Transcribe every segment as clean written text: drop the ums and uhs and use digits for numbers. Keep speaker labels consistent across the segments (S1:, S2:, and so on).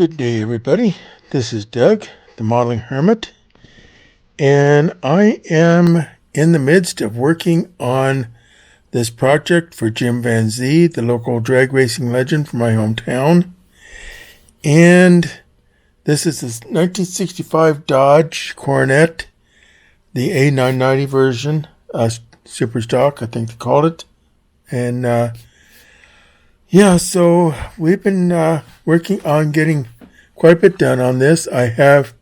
S1: Good day, everybody. This is Doug, the Modeling Hermit, and I am in the midst of working on this project for Jim Van Zee, the local drag racing legend from my hometown. And this is this 1965 Dodge Coronet, the A990 version, super stock, I think they called it. And so we've been working on getting quite a bit done on this. I have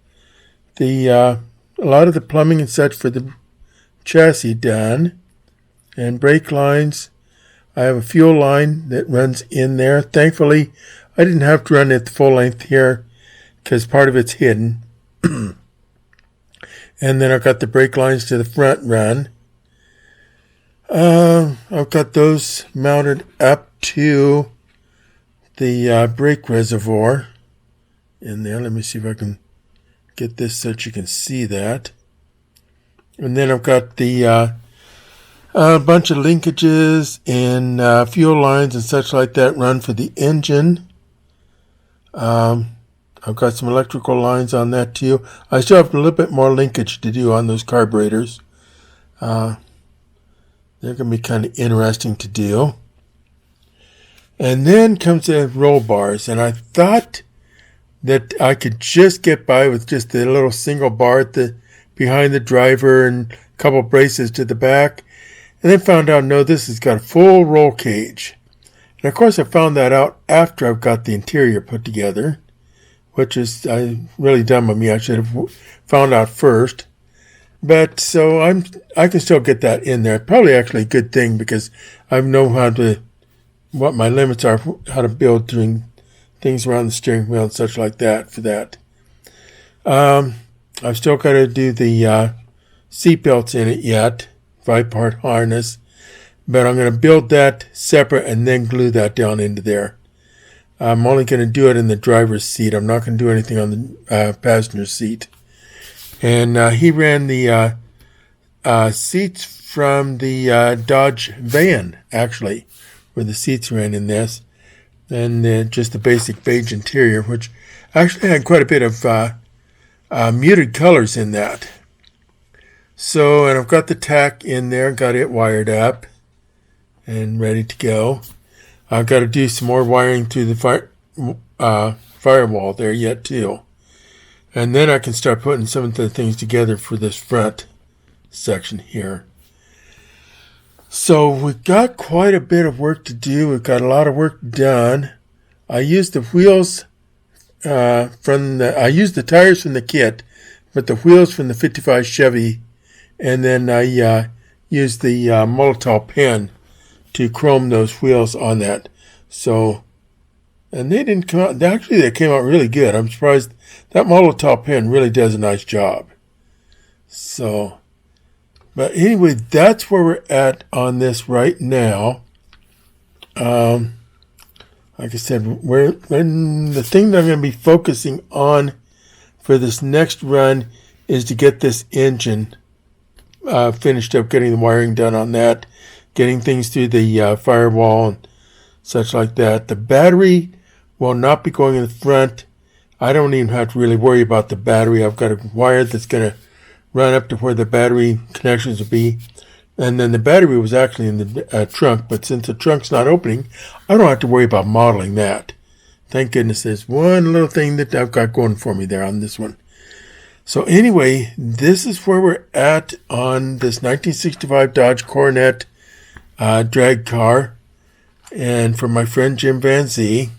S1: a lot of the plumbing and such for the chassis done, and brake lines. I have a fuel line that runs in there. Thankfully, I didn't have to run it the full length here because part of it's hidden. And then I've got the brake lines to the front run. I've got those mounted up to the brake reservoir in there. Let me see if I can get this so that you can see that. And then I've got the a bunch of linkages and fuel lines and such like that run for the engine. I've got some electrical lines on that too. I still have a little bit more linkage to do on those carburetors. They're going to be kind of interesting to do. And then comes the roll bars. And I thought that I could just get by with just the little single bar at behind the driver and a couple braces to the back. And then found out, no, this has got a full roll cage. And of course I found that out after I've got the interior put together, which is really dumb of me. I should have found out first. But so I can still get that in there. Probably actually a good thing because I know what my limits are, how to build doing things around the steering wheel and such like that for that. I've still got to do the seat belts in it yet, 5-part harness, but I'm going to build that separate and then glue that down into there. I'm only going to do it in the driver's seat. I'm not going to do anything on the passenger seat. And he ran the seats from the Dodge van, actually, where the seats ran in this. And just the basic beige interior, which actually had quite a bit of muted colors in that. So, and I've got the tack in there, got it wired up and ready to go. I've got to do some more wiring through the firewall there yet too. And then I can start putting some of the things together for this front section here. So we've got quite a bit of work to do. We've got a lot of work done. I used the wheels I used the tires from the kit, but the wheels from the 55 Chevy, and then I used the Molotov pen to chrome those wheels on that. So, and they didn't come out. Actually, they came out really good. I'm surprised. That Molotov pen really does a nice job. So, but anyway, that's where we're at on this right now. Like I said, the thing that I'm going to be focusing on for this next run is to get this engine finished up, getting the wiring done on that, getting things through the firewall and such like that. The battery will not be going in the front. I don't even have to really worry about the battery. I've got a wire that's going to run up to where the battery connections will be. And then the battery was actually in the trunk, but since the trunk's not opening, I don't have to worry about modeling that. Thank goodness there's one little thing that I've got going for me there on this one. So anyway, this is where we're at on this 1965 Dodge Coronet drag car, and for my friend Jim Van Zee.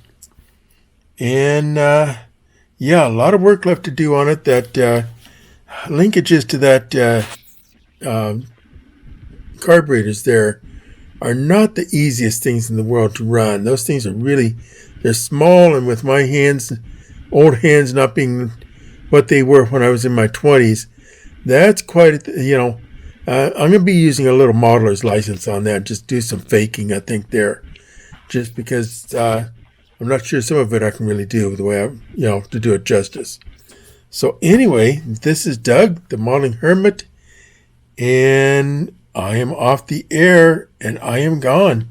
S1: And a lot of work left to do on it. That linkages to that carburetors there are not the easiest things in the world to run. Those things are they're small, and with my hands, old hands not being what they were when I was in my 20s, that's quite I'm going to be using a little modeler's license on that, just do some faking, I think, there, just because I'm not sure some of it I can really do the way to do it justice. So anyway, this is Doug, the Modeling Hermit, and I am off the air, and I am gone.